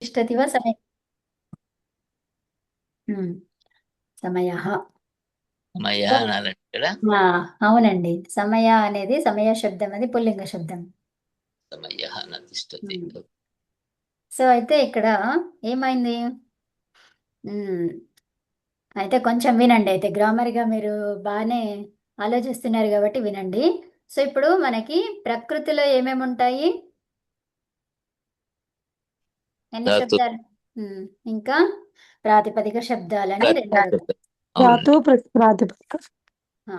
తిష్టతి వా సమయ హ్మ్. సమయః. సమయ సో అనాలంటే ఇక్కడ ఆ! అవునండి. సమయ అనేది సమయ శబ్దం అది పుల్లింగ శబ్దం. సమయ తిష్టతి. హ్మ్. సో, అయితే ఇక్కడ ఏమైంది? హ్మ్. అయితే కొంచెం వినండి అయితే గ్రామర్‌గా మీరు బానే ఆలోచిస్తున్నారు గాబట్టి వినండి. సో, ఇప్పుడు మనకి ప్రకృతిలో ఏమేముంటాయి? ఎన్ని ధాతు శబ్దాలు? హ్మ్. ఇంకా ప్రాతిపదిక శబ్దాలని 2 రకాలు. ప్రాతిపదిక. ధాతు అవునండి. ప్రాతిపదిక. ఆ!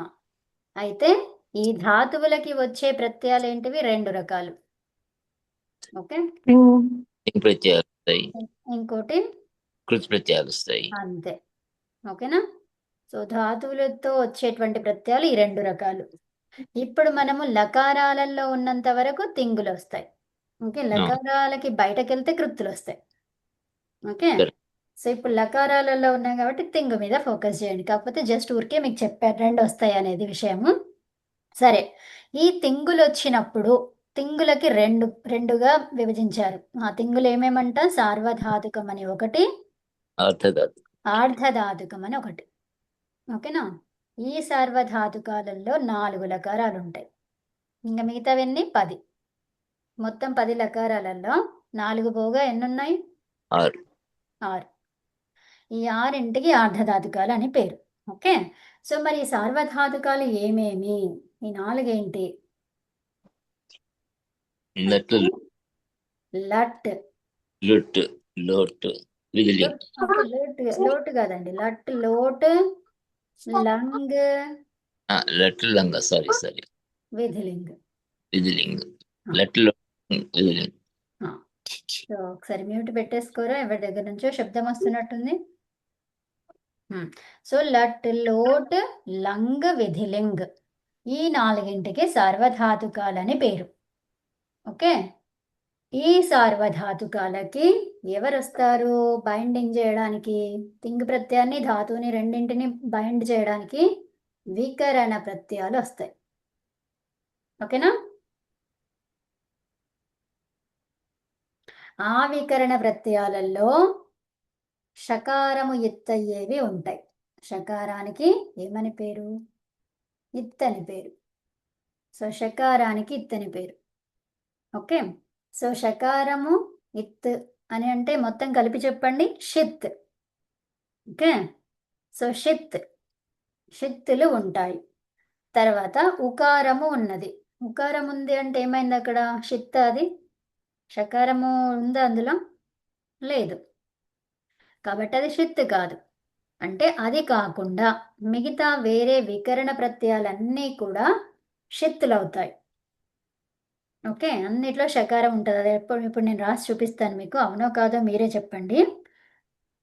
అయితే ఈ ధాతువులకి వచ్చే ప్రత్యయాలేంటివి 2 రకాలు. ఓకే. లింగ్ ప్రత్యయాలు వస్తాయి, ఇంకోటి కృతి ప్రత్యయాలు వస్తాయి. అంతే. ఓకేనా? సో, ధాతువులతో వచ్చేటువంటి ప్రత్యయాలు ఈ 2 రకాలు. ఇప్పుడు మనము లకారాలలో ఉన్నంత వరకు తింగులొస్తాయి. ఓకే. అవును. లకారాలకి బయటకెళ్తే కృత్తులొస్తాయి. ఓకే. సరే. సో, ఇప్పుడు లకారాలలో ఉన్నాం కాబట్టి తింగు మీద ఫోకస్ చేయండి. కాకపోతే జస్ట్ ఊరికే మీకు చెప్పాను 2 వస్తాయనేది విషయము. సరే. ఈ తింగులొచ్చినప్పుడు తింగులకి రెండుగా విభజించారు. ఆ తింగులేమేమంట సార్వధాతుకమని ఒకటి, అర్థధాతు. ఆర్ధధాతుకమని ఒకటి. ఓకేనా? ఈ సార్వధాతుకాలలో 4 లకారాలుంటాయి. ఇంక మిగతావన్నీ 10. మొత్తం 10 లకారాలలో 4 పోగా ఎన్నున్నాయి? 6. 6. ఈ 6ంటికి ఆర్ధధాతుకాలు అని పేరు. ఓకే. సో, మరి ఈ సార్వధాతుకాలు ఏమేమి? ఈ 4 ఏంటి? లట్లు, అంటే లట్, లుట్, లోట్, విజిలింగ్. ఓకే. లోటు కాదండి. లట్, లోటు, లంగ్, లట్లు లంగా, సారీ, విధిలింగ్. విజిలింగ్. ఆ! లట్లు, విజిలింగ్. ఆ! సో, ఒకసారి మ్యూట్ పెట్టేసుకోరా? ఎవరి దగ్గర నుంచో శబ్దం వస్తున్నట్టుంది. హ్మ్. సో, లట్, లోట్, లంగ్, విధిలింగ్. ఈ 4ంటికి సార్వధాతుకాలని పేరు. ఓకే. ఈ సార్వధాతుకాలకి ఎవరొస్తారు బైండింగ్ జేయడానికి? తింగ్ ప్రత్యయాన్ని, ధాతువుని రెండింటిని బైండ్ చేయడానికి వికరణ ప్రత్యయాలొస్తాయి. ఓకేనా? ఆ వికరణ ప్రత్యయాలలో షకారము ఎత్తయ్యేవి ఉంటాయి. షకారానికి ఏమని పేరు? ఇత్తని పేరు. సో, షకారానికి ఇత్తని పేరు. ఓకే. సో, షకారము, ఇత్ అని అంటే మొత్తం కలిపి చెప్పండి. షిత్. ఓకే. సో, షిత్తులు ఉంటాయి. తర్వాత ఉకారము ఉన్నది. ఉకారం ఉంది అంటే ఏమైందక్కడ? షిత్తా అది? షకారము ఉందా అందులో? లేదు. కాబట్టి అది షిత్ కాదు. అంటే అది కాకుండా మిగతా వేరే వికరణ ప్రత్యయాలన్నీ కూడా షిత్తులవుతాయి. ఓకే. అన్నిట్లో షకారం ఉంటది. అది ఇప్పుడు నేను రాసి చూపిస్తాను మీకు. అవునో కాదో మీరే చెప్పండి.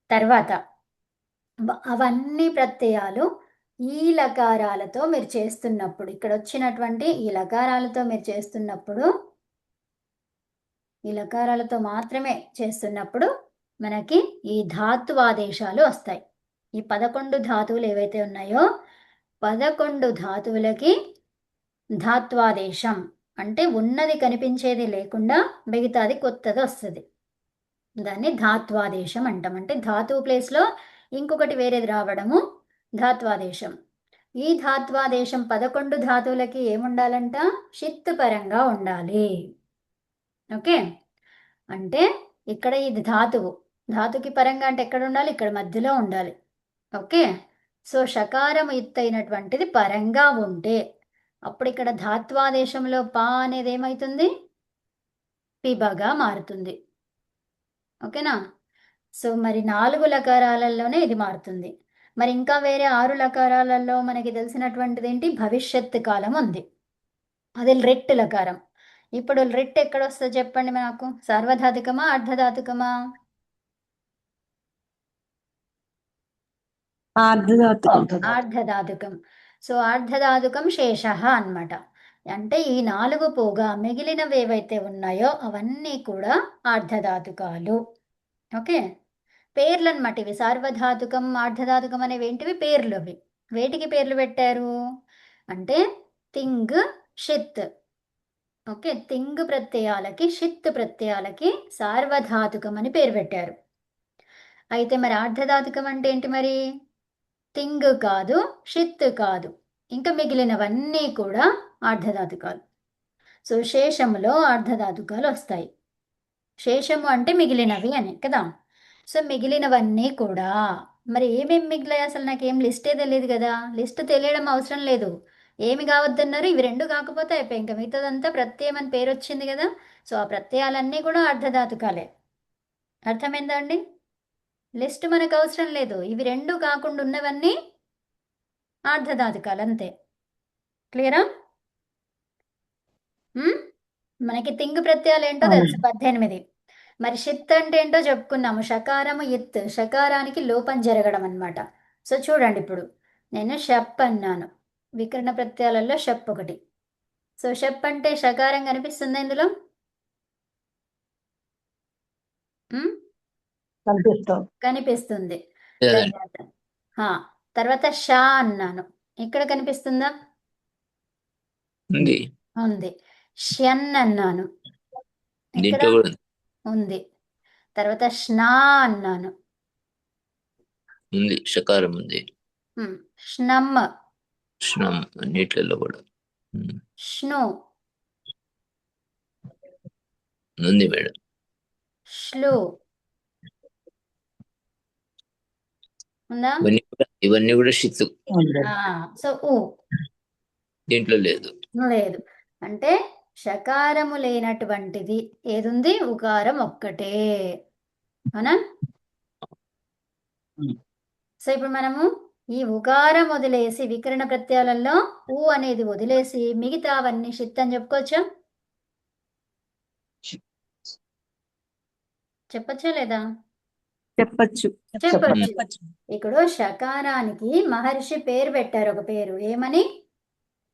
తర్వాత అవన్నీ ప్రత్యయాలు ఈ లకారాలతో మీరు చేస్తున్నప్పుడు ఇక్కడొచ్చినటువంటి ఈ లకారాలతో మీరు చేస్తున్నప్పుడు ఈ లకారాలతో మాత్రమే చేస్తున్నప్పుడు మనకి ఈ ధాత్వాదేశాలు వస్తాయి. ఈ 11 ధాతువులు ఏవైతే ఉన్నాయో 11 ధాతువులకి ధాత్వాదేశం అంటే ఉన్నది కనిపించేది లేకుండా మిగతాది కొత్తదొస్తది. దాన్ని ధాత్వాదేశం అంటాం. అంటే ధాతువు ప్లేస్‌లో ఇంకొకటి వేరేది రావడము ధాత్వాదేశం. ఈ ధాత్వాదేశం 11 ధాతువులకి ఏముండాలంట? షిత్ పరంగా ఉండాలి. ఓకే. అంటే ఇక్కడ ఇది ధాతువు. ధాతుకి పరంగా అంటే ఎక్కడుండాలి? ఇక్కడ మధ్యలో ఉండాలి. ఓకే. సో, షకారం ఎత్తయినటువంటిది పరంగా ఉంటే అప్పుడిక్కడ ధాత్వాదేశంలో పా అనేదేమైతుంది? పిబగా మారుతుంది. ఓకేనా? సో, మరి 4 లకారాలలోనే ఇది మారుతుంది. మరి ఇంకా వేరే 6 లకారాలలో మనకి తెలిసినటువంటిదేంటి? భవిష్యత్ కాలం ఉంది. అది రిట్ లకారం. ఇప్పుడు రిట్ ఎక్కడొస్తది చెప్పండి నాకు? సార్వధాతుకమా? అర్ధధాతుకమా? ఆర్ధధాతుకం. ఆర్ధధాతుకం. సో, ఆర్ధధాతుకం శేషః అన్నమాట. అంటే ఈ 4 పోగా మిగిలినవేవైతే ఉన్నాయో అవన్నీ కూడా ఆర్ధధాతుకాలు. ఓకే. పేర్లన్నమాట ఇవి. సార్వధాతుకం, ఆర్ధధాతుకం అనేవేంటివి? పేర్లవి. వేటికి పేర్లు పెట్టారు? అంటే తింగ్, షిత్. ఓకే, తింగ్ ప్రత్యయాలకి షిత్ ప్రత్యయాలకి సార్వధాతుకం అని పేరు పెట్టారు. అయితే మరి ఆర్ధధాతుకం అంటే ఏంటి మరి? తింగ్ కాదు, షిత్ కాదు, ఇంకా మిగిలినవన్నీ కూడా ఆర్ధధాతుకాలు. సో శేషములో ఆర్ధధాతుకాలు వస్తాయి. శేషము అంటే మిగిలినవి అని కదా. సో మిగిలినవన్నీ కూడా మరి ఏమేమి మిగిలాయి? అసలు నాకేం లిస్టే తెలియదు కదా. లిస్ట్ తెలియడం అవసరం లేదు. ఏమి కావద్దన్నారు? ఇవి రెండు కాకపోతే అయిపోయి ఇంకా మిగతాదంతా ప్రత్యయం అని పేరు వచ్చింది కదా. సో ఆ ప్రత్యయాలన్నీ కూడా అర్ధధాతుకాలే. అర్థమైందా అండి? లిస్ట్ మనకు అవసరం లేదు. ఇవి రెండు కాకుండా ఉన్నవన్నీ ఆర్ధధాతుకాలు అంతే. క్లియరా? మనకి తింగు ప్రత్యయాలు ఏంటో తెలుసు, 18. మరి షిత్ అంటే ఏంటో చెప్పుకున్నాము. షకారము ఇత్, షకారానికి లోపం జరగడం అన్నమాట. సో చూడండి, ఇప్పుడు నేను షప్ అన్నాను. వికరణ ప్రత్యయాలలో షప్ ఒకటి. సో షప్ అంటే షకారం కనిపిస్తుందా ఇందులో? ఉమ్, కనిపిస్తాం. కనిపిస్తుంది. లేదండి. తర్వాత హా, తర్వాత షా అన్నాను. ఇక్కడ కనిపిస్తుందా? ఉంది. ఉంది.ష్యన్ అన్నాను. ఇక్కడ దీంట్లో కూడా ఉంది. ఉంది. తర్వాత స్నా అన్నాను. ఉంది షకారం ఉంది. స్నమ్, ష్ణం అన్నిట్లలో కూడా ష్ను, ఉంది మేడం. ష్లు ఉందా? ఇవన్నీ కూడా షిత్తు. సో ఉ దీంట్లో లేదు. లేదు. అంటే షకారము లేనటువంటిది ఏదుంది? ఉకారం ఒక్కటే. అవునా? సో ఇప్పుడు మనము ఈ ఉకారం వదిలేసి వికరణ ప్రత్యయాలలో ఊ అనేది వదిలేసి మిగతావన్నీ షిత్ అని చెప్పుకోవచ్చా? చెప్పచ్చా లేదా? చెప్పచ్చు. చెప్పచ్చు. ఇక్కడ షకారానికి మహర్షి పేరు పెట్టారు, ఒక పేరు. ఏమని?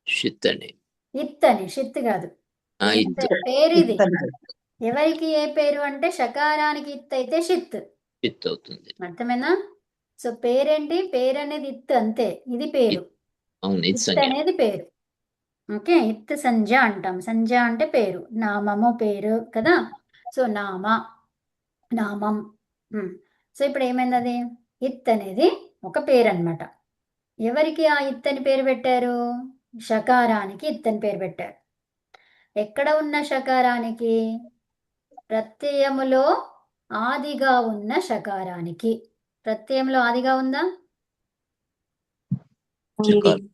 షిత్ అండి. ఇత్ అని. షిత్ కాదు. ఇత్. పేరు ఇది. ఎవరికి ఏ పేరు అంటే షకారానికి ఇత్ అయితే షిత్. షిత్ అవుతుంది. అర్థమైనా? సో పేరేంటి? పేరు అనేది ఇత్ అంతే. ఇది పేరు. అవును, ఇది ఇత్ సంజ్ఞ. అనేది పేరు. ఓకే, ఇత్ సంజ్ఞ అంటాం. సంజ్ఞ అంటే పేరు, నామము పేరు కదా. సో నామం. సో ఇప్పుడు ఏమైంది? అది ఇత్ అనేది ఒక పేరు అన్నమాట. ఎవరికి ఆ ఇత్ అని పేరు పెట్టారు? షకారానికి ఇత్ అని పేరు పెట్టారు. ఎక్కడ ఉన్న షకారానికి? ప్రత్యయములో ఆదిగా ఉన్న షకారానికి. ప్రత్యయంలో ఆదిగా ఉందా? షకారం.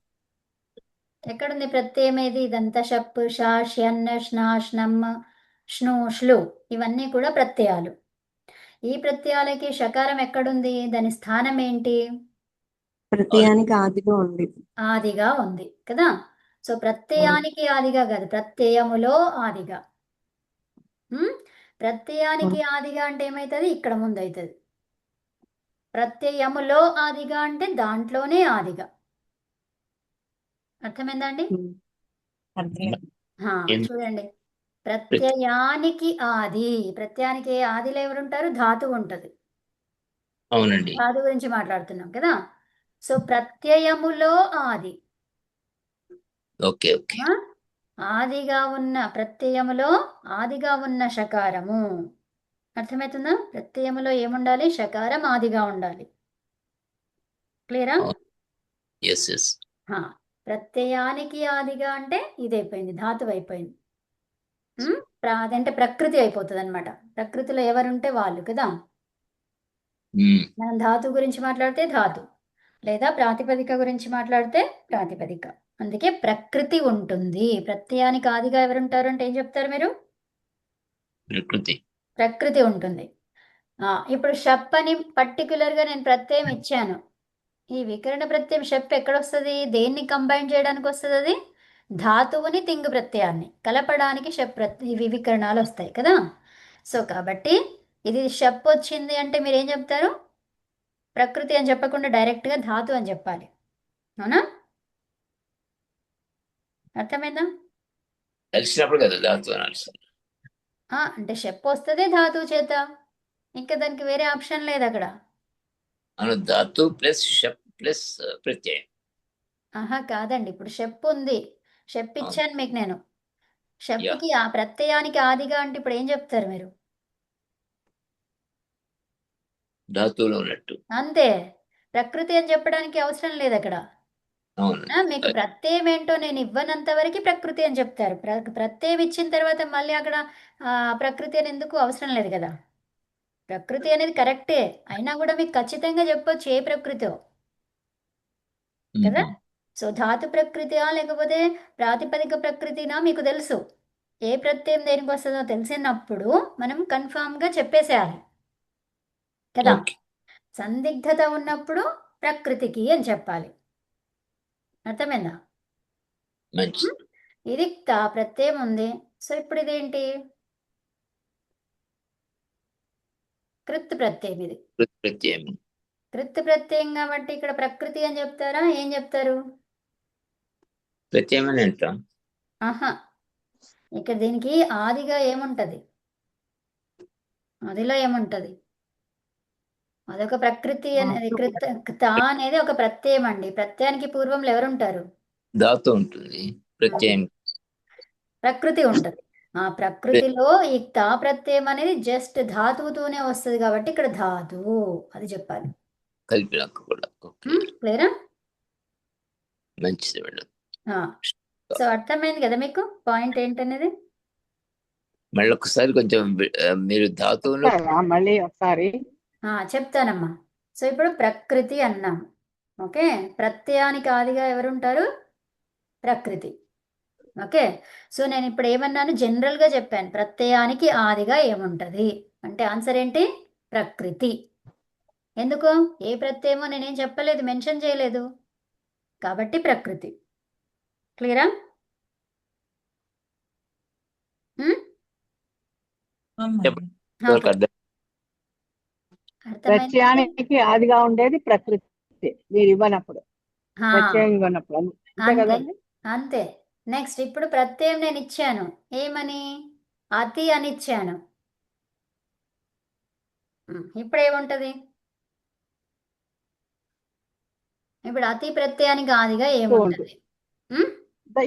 ఎక్కడుంది ప్రత్యయం? ఏది? ఇదంతా షప్, షా, షన్,ష్నా,ష్నమ్,ష్ణు, ష్లు ఇవన్నీ కూడా ప్రత్యయాలు. ఈ ప్రత్యయాలకి షకారం ఎక్కడుంది? దాని స్థానం ఏంటి? ప్రత్యయానికి ఆదిగా ఉంది. ఆదిగా ఉంది కదా. సో ప్రత్యయానికి ఆదిగా కాదు, ప్రత్యయములో ఆదిగా. ప్రత్యయానికి ఆదిగా అంటే ఏమవుతుంది? ఇక్కడ ముందు అవుతుంది. ప్రత్యయములో ఆదిగా అంటే దాంట్లోనే ఆదిగా. అర్థమైందా అండి? చూడండి, ప్రత్యయానికి ఆది. ప్రత్యయానికి ఆదిలో ఎవరుంటారు? ధాతువు ఉంటుంది. అవునండి. ధాతువు గురించి మాట్లాడుతున్నాం కదా. సో ప్రత్యయములో ఆది. Okay okay. ఆదిగా ఉన్న ప్రత్యయములో ఆదిగా ఉన్న షకారము. అర్థమవుతుందా? ప్రత్యయములో ఏముండాలి? షకారం ఆదిగా ఉండాలి. క్లియరా? Yes yes. ప్రత్యయానికి ఆదిగా అంటే ఇది అయిపోయింది, ధాతువు అయిపోయింది. అదంటే ప్రకృతి అయిపోతుంది అనమాట. ప్రకృతిలో ఎవరుంటే వాళ్ళు కదా. మనం ధాతువు గురించి మాట్లాడితే ధాతు, లేదా ప్రాతిపదిక గురించి మాట్లాడితే ప్రాతిపదిక. అందుకే ప్రకృతి ఉంటుంది. ప్రత్యయానికి ఆదిగా ఎవరుంటారు అంటే ఏం చెప్తారు మీరు? ప్రకృతి ఉంటుంది. ఇప్పుడు షప్ అని పర్టికులర్గా నేను ప్రత్యయం ఇచ్చాను. ఈ వికరణ ప్రత్యయం షప్ ఎక్కడొస్తుంది? దేన్ని కంబైన్ చేయడానికి వస్తుంది? అది ధాతువుని తింగు ప్రత్యయాన్ని కలపడానికి షప్ ఇవి వికరణాలు వస్తాయి కదా. సో కాబట్టి ఇది షప్ వచ్చింది అంటే మీరు ఏం చెప్తారు? ప్రకృతి అని చెప్పకుండా డైరెక్ట్గా ధాతు అని చెప్పాలి. అవునా? అర్థమైందా? తెలిసినప్పుడు కదా ధాతు అనాల్సి. అంటే షప్ వస్తుంది ధాతువు చేత, ఇంకా దానికి వేరే ఆప్షన్ లేదు అక్కడ. ధాతు ప్లస్ షప్ ప్లస్ ప్రత్యయం. కాదండి, ఇప్పుడు షప్ ఉంది. షప్ ఇచ్చాను మీకు నేను. షప్కి ఆ ప్రత్యయానికి ఆదిగా అంటే ఇప్పుడు ఏం చెప్తారు మీరు? ధాతువులో ఉన్నట్టు. అంతే. ప్రకృతి అని చెప్పడానికి అవసరం లేదు అక్కడ. అవును. మీకు ప్రత్యయం ఏంటో నేను ఇవ్వనంత వరకు ప్రకృతి అని చెప్తారు. ప్రత్యయం ఇచ్చిన తర్వాత మళ్ళీ అక్కడ ప్రకృతి అని ఎందుకు అవసరం లేదు కదా. ప్రకృతి అనేది కరెక్టే, అయినా కూడా మీకు ఖచ్చితంగా చెప్పొచ్చు ఏ ప్రకృతో కదా. సో ధాతు ప్రకృతియా లేకపోతే ప్రాతిపదిక ప్రకృతినా మీకు తెలుసు. ఏ ప్రత్యయం దేనికి వస్తుందో తెలిసినప్పుడు మనం కన్ఫామ్గా చెప్పేసేయాలి కదా. ఓకే. సందిగ్ధత ఉన్నప్పుడు ప్రకృతికి అని చెప్పాలి. అర్థమైందా? మంచి. ఇది తా ప్రత్యయం ఉంది. సో ఇప్పుడు ఇదేంటి? కృత్ ప్రత్యయం. ఇది ప్రత్యయం. కృత్ ప్రత్యయం కాబట్టి ఇక్కడ ప్రకృతి అని చెప్తారా ఏం చెప్తారు? ప్రత్యయం అని అంటాం. ఆహా, ఇక్కడ దీనికి ఆదిగా ఏముంటది? ఆదిలో ఏముంటది? అదొక ప్రకృతి అనేది తా అనేది ఒక ప్రత్యయం అండి. ప్రత్యయానికి పూర్వంలో ఎవరుంటారు? ధాతు ఉంటుంది. ప్రత్యయం ప్రకృతి ఉంటుంది. ఆ ప్రకృతిలో ఈ తా ప్రత్యయం అనేది జస్ట్ ధాతువుతోనే వస్తుంది కాబట్టి ఇక్కడ ధాతువు అది చెప్పాలి. కలిపినాక కూడా. ఓకే. క్లియరా? మంచిది మేడం. సో అర్థమైంది కదా మీకు పాయింట్ ఏంటనేది? మళ్ళీ ఒకసారి కొంచెం మీరు ధాతువును మళ్ళీ ఒకసారి చెప్తానమ్మా. సో ఇప్పుడు ప్రకృతి అన్నాం. ఓకే, ప్రత్యయానికి ఆదిగా ఎవరుంటారు? ప్రకృతి. ఓకే, సో నేను ఇప్పుడు ఏమన్నాను? జనరల్గా చెప్పాను ప్రత్యయానికి ఆదిగా ఏముంటుంది అంటే ఆన్సర్ ఏంటి? ప్రకృతి. ఎందుకు? ఏ ప్రత్యయమో నేనేం చెప్పలేదు, మెన్షన్ చేయలేదు కాబట్టి ప్రకృతి. క్లియరా? అర్థం. అర్థమైంది. ప్రత్యయానికి ఆదిగా ఉండేది ప్రకృతి మీరు ఇవ్వనప్పుడు, ప్రత్యయం ఇవ్వనప్పుడు అంతే అంతే కదండి. అంతే. నెక్స్ట్ ఇప్పుడు ప్రత్యయం నేను ఇచ్చాను ఏమని? అతి అని ఇచ్చాను. ఇప్పుడు ఏముంటది? ఇప్పుడు అతి ప్రత్యయానికి ఆదిగా ఏముంటది?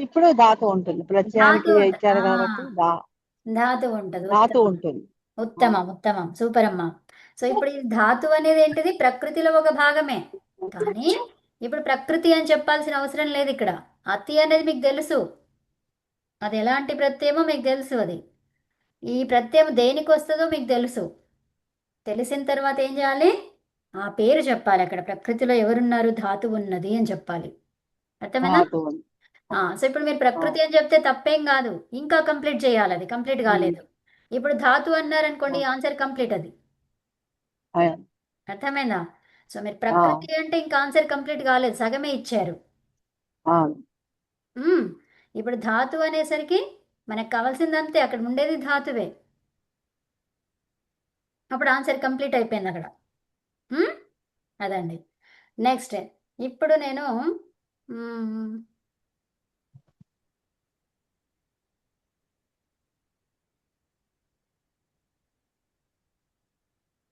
ఇప్పుడు ధాతు ఉంటుంది. ప్రత్యయానికి ధాతు ఉంటుంది. ఇచ్చారు కాబట్టి ధాతు ఉంటుంది. ధాతు ఉత్తమం ఉంటుంది. ఉత్తమం ఉత్తమం, సూపర్ అమ్మా. సో ఇప్పుడు ఈ ధాతు అనేది ఏంటిది? ప్రకృతిలో ఒక భాగమే. కానీ ఇప్పుడు ప్రకృతి అని చెప్పాల్సిన అవసరం లేదు ఇక్కడ. అతి అనేది మీకు తెలుసు, అది ఎలాంటి ప్రత్యయమో మీకు తెలుసు. అది ఈ ప్రత్యయం దేనికి వస్తుందో మీకు తెలుసు. తెలిసిన తర్వాత ఏం చేయాలి? ఆ పేరు చెప్పాలి. అక్కడ ప్రకృతిలో ఎవరున్నారు? ధాతు ఉన్నది అని చెప్పాలి. అర్థమైనా? ధాతు ఉంది. సో ఇప్పుడు మీరు ప్రకృతి అని చెప్తే తప్పేం కాదు, ఇంకా కంప్లీట్ చేయాలి. అది కంప్లీట్ కాలేదు. ఇప్పుడు ధాతు అన్నారనుకోండి, ఆన్సర్ కంప్లీట్. అది అర్థమైందా? సో మీరు ప్రకృతి అంటే ఇంకా ఆన్సర్ కంప్లీట్ కాలేదు, సగమే ఇచ్చారు. ఇప్పుడు ధాతు అనేసరికి మనకు కావాల్సిందంతే, అక్కడ ఉండేది ధాతువే. అప్పుడు ఆన్సర్ కంప్లీట్ అయిపోయింది అక్కడ. అదండి. నెక్స్ట్ ఇప్పుడు నేను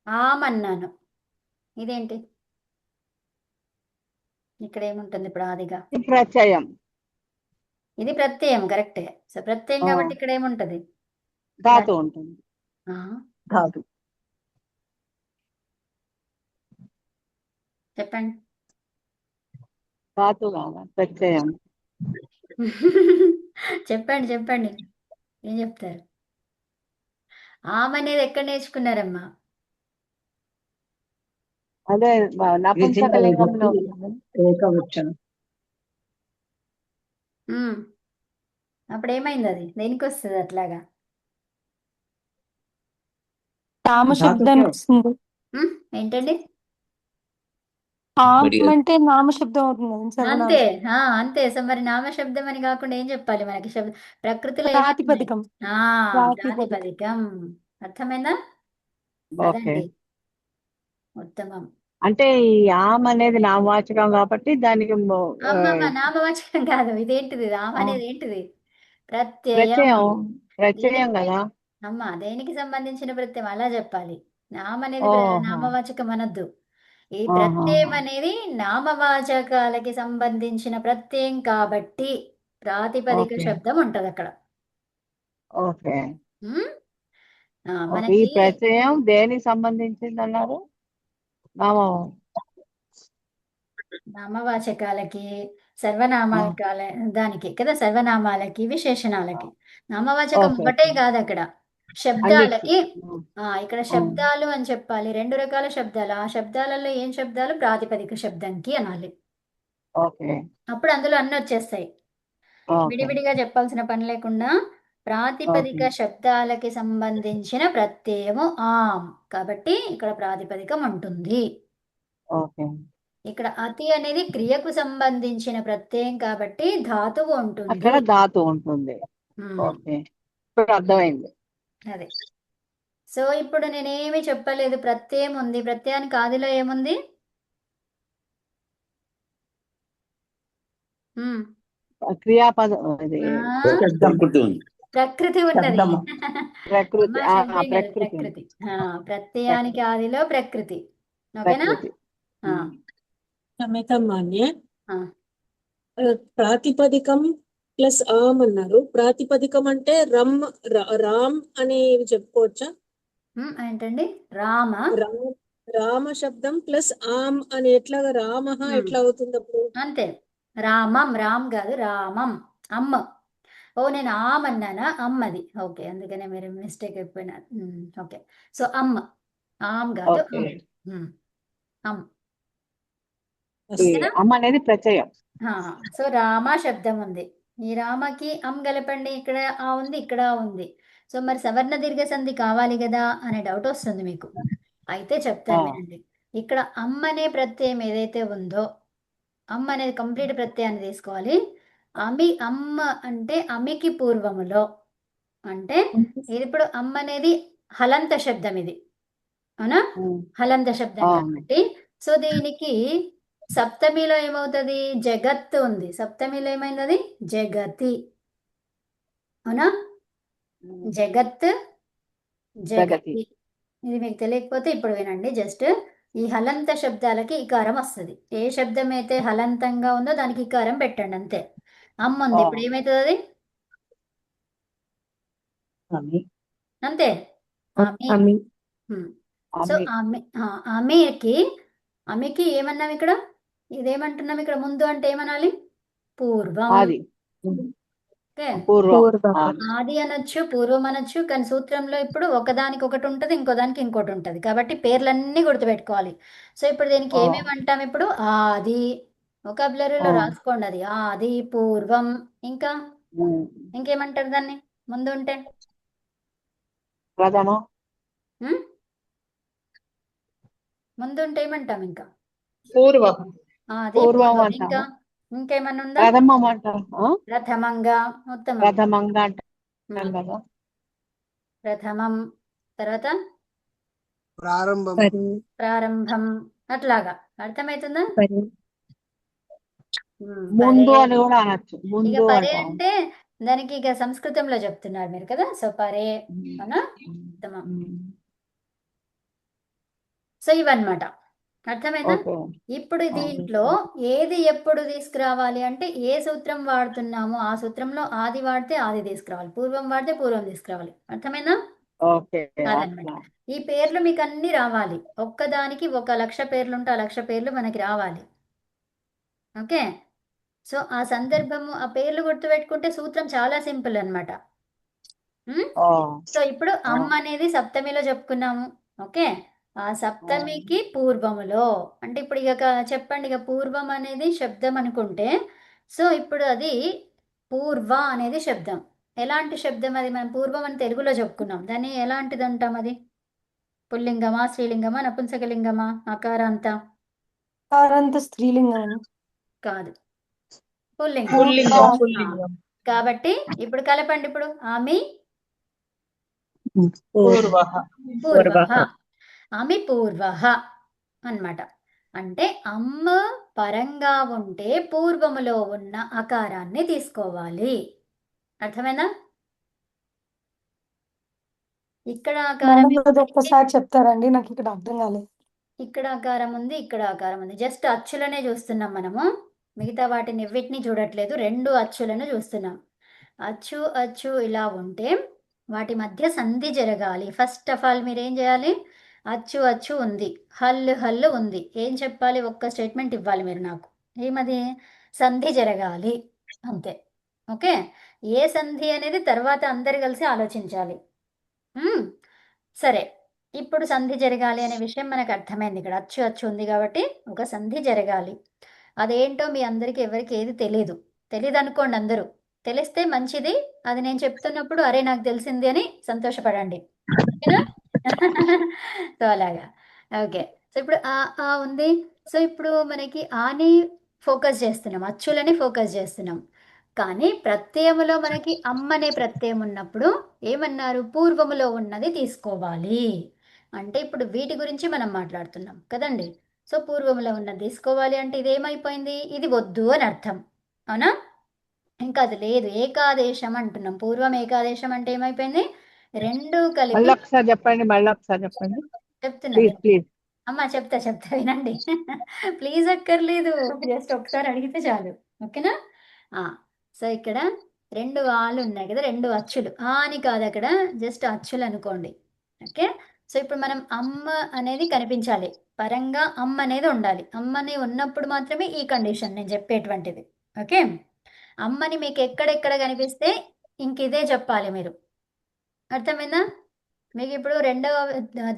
ఆమన్నాను. ఇదేంటి? ఇక్కడ ఏముంటుంది ఇప్పుడు ఆదిగా? ప్రత్యయం. ఇది ప్రత్యయం, కరెక్టే. సో ప్రత్యయం కాబట్టి ఇక్కడ ఏముంటది? ధాతు ఉంటుంది. ధాతు చెప్పండి. ధాతు కాదా ప్రత్యయం? చెప్పండి చెప్పండి, ఏం చెప్తారు? ఆమె అనేది ఎక్కడ నేర్చుకున్నారమ్మా? అదే నపుంసకలింగంలో ఏకవచనం. అప్పుడు ఏమైంది? అది దేనికి వస్తుంది అట్లాగా? నామశబ్దానికి వస్తుంది. ఏంటండి? అంటే నామశబ్దం అవుతుంది. అంతే అంతే. సో మరి నామశబ్దం అని కాకుండా ఏం చెప్పాలి మనకి? ప్రకృతిలో ప్రాతిపదికం. ప్రాతిపదికం. అర్థమైందా? అదండి, ఉత్తమం. అంటే ఈ ఆమ్ అనేది నామవాచకం కాబట్టి దానికి నామవాచకం కాదు. ఇదేంటిది? రామ అనేది ఏంటిది? ప్రత్యయం. ప్రత్యయం కదా అమ్మా. దేనికి సంబంధించిన ప్రత్యయం అలా చెప్పాలి. నామ అనేది నామవాచకం అనద్దు. ఈ ప్రత్యయం అనేది నామవాచకాలకి సంబంధించిన ప్రత్యయం కాబట్టి ప్రాతిపదిక శబ్దం ఉంటది అక్కడ. ఓకే ఉమ్? ఓకే ఈ మనకి ప్రత్యయం దేనికి సంబంధించింది అన్నారు నామ నామవాచకాలకి సర్వనామాల దానికి కదా, సర్వనామాలకి విశేషణాలకి. నామవాచకం ఓకే ఒకటే ఓకే కాదు అక్కడ, అన్నిటికీ శబ్దాలకి. ఇక్కడ శబ్దాలు అని చెప్పాలి, 2 రకాల శబ్దాలు. ఆ శబ్దాలలో ఏం శబ్దాలు? ప్రాతిపదిక శబ్దంకి అనాలి. ఓకే అప్పుడు అందులో అన్ని వచ్చేస్తాయి, ఓకే విడివిడిగా చెప్పాల్సిన పని లేకుండా. ప్రాతిపదిక ఓకే శబ్దాలకి సంబంధించిన ప్రత్యయము ఆమ్, కాబట్టి ఇక్కడ ప్రాతిపదికం ఉంటుంది. ఓకే ఇక్కడ అతి అనేది క్రియకు సంబంధించిన ప్రత్యయం కాబట్టి ధాతువు ఉంటుంది. అక్కడ ధాతు ఉంటుంది ఉమ్, ఓకే ఇప్పుడు అర్థమైంది అదే. సో ఇప్పుడు నేనేమి చెప్పలేదు, ప్రత్యయం ఉంది. ప్రత్యయానికి ఆదిలో ఏముంది? ఉమ్, క్రియాపదం ఇది ఆ, ప్రకృతి ఉంది. ప్రకృతి ఉన్నది. శబ్దము. ప్రకృతి అమ్మా, శబ్దం కాదు, ప్రకృతి ఉంది. ప్రకృతి. ప్రత్యయానికి ఆదిలో ప్రకృతి. ఓకేనా? ప్రకృతి ఆ, సమితమాన్య ఆ. ప్రాతిపదికం ప్లస్ ఆమ్ అన్నారు. ప్రాతిపదికం అంటే రామ్ అనేవి చెప్పుకోవచ్చా? ఏంటండి? రామ. రామ శబ్దం ప్లస్ ఆమ్ అని ఎట్లాగా రామ ఎట్లా అవుతుంది అప్పుడు? అంతే, రామం. రామ్ కాదు, రామం. అమ్మ. ఓ, నేను ఆమ్ అన్నానా? అమ్మది. ఓకే, అందుకనే మీరు మిస్టేక్ అయిపోయినారు. ఓకే, సో అమ్మ. ఆమ్ కాదు, ఓకే అమ్. ఈ ఓకేనా? అమ్మ అనేది ప్రత్యయం సో రామ శబ్దం ఉంది. ఈ రామకి అమ్ కలపండి, ఇక్కడ ఆ ఉంది, ఇక్కడ ఆ ఉంది. సో మరి సవర్ణ దీర్ఘ సంధి కావాలి కదా అనే డౌట్ వస్తుంది మీకు. అయితే చెప్తాను వినండి. ఇక్కడ అమ్ అనే ప్రత్యయం ఏదైతే ఉందో, అమ్ అనేది కంప్లీట్ ప్రత్యయాన్ని తీసుకోవాలి. అమ్మ అంటే అమికి పూర్వములో, అంటే ఇది ఇప్పుడు అమ్మ అనేది హలంత శబ్దం, ఇది అవునా? హలంత శబ్దం కాబట్టి సో దీనికి సప్తమిలో ఏమవుతుంది? జగత్ ఉంది. సప్తమిలో ఏమైంది? అది జగతి. అవునా? జగత్, జగతి. ఇది మీకు తెలియకపోతే ఇప్పుడు వినండి. జస్ట్ ఈ హలంత శబ్దాలకి ఇకారం వస్తుంది. ఏ శబ్దం అయితే హలంతంగా ఉందో దానికి ఇకారం పెట్టండి, అంతే. అమ్మ ఉంది, ఇప్పుడు ఏమవుతుంది? అది అంతే, అమి. సో అమికి ఏమన్నాం ఇక్కడ? ఇదేమంటున్నాం ఇక్కడ? ముందు అంటే ఏమనాలి? పూర్వం. ఓకే, ఆది అనొచ్చు, పూర్వం అనొచ్చు, కానీ సూత్రంలో ఇప్పుడు ఒకదానికి ఒకటి ఉంటుంది, ఇంకోదానికి ఇంకోటి ఉంటుంది. కాబట్టి పేర్లన్నీ గుర్తుపెట్టుకోవాలి. సో ఇప్పుడు దీనికి ఏమేమి అంటాం? ఇప్పుడు ఆది, వొకాబులరీలో రాసుకోండి అది. ఆది, పూర్వం, ఇంకా ఇంకేమంటారు దాన్ని ముందు ఉంటే? ప్రథమం ముందు ఉంటే ఏమంటాం? ఇంకా పూర్వం ఇంకా ఇంకేమన్నా ఉందా? ప్రథమం అంటారు ప్రథమంగా, ఉత్తమం. ప్రథమంగా అంటాం కదా. ప్రథమం, తర్వాత ప్రారంభం. ప్రారంభం, అట్లాగా. అర్థమవుతుందా? ముందు పరే. అని కూడా అనొచ్చు. ఇక ముందు పరే అంటాం. అంటే దానికి ఇక సంస్కృతంలో చెప్తున్నారు మీరు కదా. సో పరే, అవునా? ఉత్తమం. సో ఇవన్నమాట. అర్థమైందా? ఓకే ఇప్పుడు దీంట్లో ఏది ఎప్పుడు తీసుకురావాలి అంటే, ఏ సూత్రం వాడుతున్నామో ఆ సూత్రంలో ఆది వాడితే ఆది తీసుకురావాలి, పూర్వం వాడితే పూర్వం తీసుకురావాలి. అర్థమైందా? ఓకే అదనమాట. ఈ పేర్లు మీకు అన్ని రావాలి. ఒక్కదానికి 1,00,000 పేర్లు ఉంటే ఆ 1,00,000 పేర్లు మనకి రావాలి. ఓకే, సో ఆ సందర్భము, ఆ పేర్లు గుర్తుపెట్టుకుంటే సూత్రం చాలా సింపుల్ అన్నమాట. సో ఇప్పుడు అమ్మ అనేది సప్తమిలో చెప్పుకున్నాము. ఓకే, ఆ సప్తమికి పూర్వములో అంటే ఇప్పుడు ఇక చెప్పండి. ఇక పూర్వం అనేది శబ్దం అనుకుంటే, సో ఇప్పుడు అది పూర్వ అనేది శబ్దం. ఎలాంటి శబ్దం అది? మనం పూర్వం అని తెలుగులో చెప్పుకున్నాం, దాన్ని ఎలాంటిది అంటాం? అది పుల్లింగమా, స్త్రీలింగమా, నపుంసకలింగమా, అకారాంత? కారంత స్త్రీలింగం. కాదు, పుల్లింగం. కాబట్టి ఇప్పుడు కలపండి. ఇప్పుడు ఆమె పూర్వ, ఆమె పూర్వ అన్నమాట. అంటే అమ్మ పరంగా ఉంటే పూర్వములో ఉన్న అకారాన్ని తీసుకోవాలి. అర్థమైందా? ఇక్కడ ఆకారం ఒక్కసారి చెప్తారండి, నాకు ఇక్కడ అర్థం కాలేదు. ఇక్కడ ఆకారం ఉంది, ఇక్కడ ఆకారం ఉంది. జస్ట్ అచ్చులనే చూస్తున్నాం మనము, మిగతా వాటిని వీటిని చూడట్లేదు. 2 అచ్చులను చూస్తున్నాం. అచ్చు అచ్చు ఇలా ఉంటే వాటి మధ్య సంధి జరగాలి. ఫస్ట్ ఆఫ్ ఆల్ మీరు ఏం చేయాలి? అచ్చు అచ్చు ఉంది, హల్లు హల్లు ఉంది. ఏం చెప్పాలి? ఒక్క స్టేట్మెంట్ ఇవ్వాలి మీరు నాకు. ఏమది? సంధి జరగాలి అంతే. ఓకే, ఏ సంధి అనేది తర్వాత అందరు కలిసి ఆలోచించాలి. సరే, ఇప్పుడు సంధి జరగాలి అనే విషయం మనకు అర్థమైంది. ఇక్కడ అచ్చు అచ్చు ఉంది కాబట్టి ఒక సంధి జరగాలి. అదేంటో మీ అందరికీ ఎవరికి ఏది తెలీదు అనుకోండి. అందరూ తెలిస్తే మంచిది. అది నేను చెప్తున్నప్పుడు అరే నాకు తెలిసింది అని సంతోషపడండి. ఓకేనా? సో అలాగా. ఓకే, సో ఇప్పుడు ఆ ఉంది. సో ఇప్పుడు మనకి ఆని ఫోకస్ చేస్తున్నాం, అచ్చులని ఫోకస్ చేస్తున్నాం. కానీ ప్రత్యయములో మనకి అమ్మనే ప్రత్యయం ఉన్నప్పుడు ఏమన్నారు? పూర్వములో ఉన్నది తీసుకోవాలి. అంటే ఇప్పుడు వీటి గురించి మనం మాట్లాడుతున్నాం కదండి. సో పూర్వములో ఉన్నది తీసుకోవాలి అంటే ఇది ఏమైపోయింది? ఇది వద్దు అని అర్థం. అవునా? ఇంకా అది లేదు, ఏకాదేశం అంటున్నాం. పూర్వం ఏకాదేశం అంటే ఏమైపోయింది? రెండు కలిపి మళ్ళీ ఒకసారి చెప్పండి చెప్తున్నా ప్లీజ్ వినండి. ప్లీజ్. అమ్మా చెప్తా వినండి. ప్లీజ్ అక్కర్లేదు, జస్ట్ ఒకసారి అడిగితే చాలు. ఓకేనా? సో ఇక్కడ రెండు ఆలు ఉన్నాయి కదా, రెండు అచ్చులు. అని కాదు, అక్కడ జస్ట్ అచ్చులు అనుకోండి. ఓకే, సో ఇప్పుడు మనం అమ్మ అనేది కనిపించాలి, పరంగా అమ్మ అనేది ఉండాలి. అమ్మని ఉన్నప్పుడు మాత్రమే ఈ కండిషన్ నేను చెప్పేటువంటిది. ఓకే, అమ్మని మీకు ఎక్కడెక్కడ కనిపిస్తే ఇంక ఇదే చెప్పాలి మీరు. అర్థమైందా? మీకు ఇప్పుడు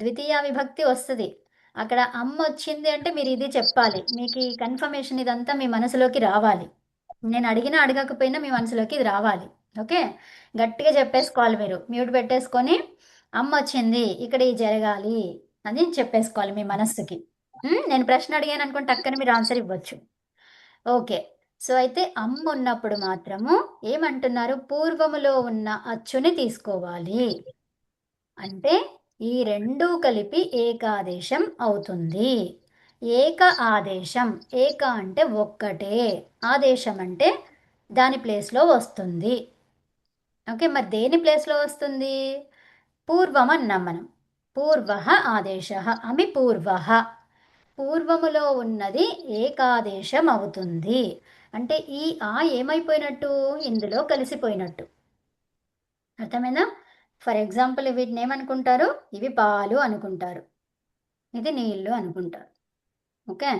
ద్వితీయ విభక్తి వస్తుంది, అక్కడ అమ్మ వచ్చింది అంటే మీరు ఇది చెప్పాలి. మీకు ఈ కన్ఫర్మేషన్ ఇదంతా మీ మనసులోకి రావాలి. నేను అడిగినా అడగకపోయినా మీ మనసులోకి ఇది రావాలి. ఓకే, గట్టిగా చెప్పేసుకోవాలి. మీరు మ్యూట్ పెట్టేసుకొని అమ్మ వచ్చింది, ఇక్కడ ఇది జరగాలి అని చెప్పేసుకోవాలి మీ మనస్సుకి. నేను ప్రశ్న అడిగాను అనుకోండి, టక్కని మీరు ఆన్సర్ ఇవ్వచ్చు. ఓకే, సో అయితే అమ్మ ఉన్నప్పుడు మాత్రము ఏమంటున్నారు? పూర్వములో ఉన్న అచ్చుని తీసుకోవాలి. అంటే ఈ రెండూ కలిపి ఏకాదేశం అవుతుంది. ఏక ఆదేశం. ఏక అంటే ఒక్కటే, ఆదేశం అంటే దాని ప్లేస్లో వస్తుంది. ఓకే, మరి దేని ప్లేస్లో వస్తుంది? పూర్వం అన్నాం మనం. పూర్వ ఆదేశ అమి పూర్వ. పూర్వములో ఉన్నది ఏకాదేశం అవుతుంది. అంటే ఈ ఏమైపోయినట్టు? ఇందులో కలిసిపోయినట్టు. అర్థమైందా? ఫర్ ఎగ్జాంపుల్ వీటిని ఏమనుకుంటారు? ఇవి పాలు అనుకుంటారు, ఇది నీళ్ళు అనుకుంటారు. ఓకే,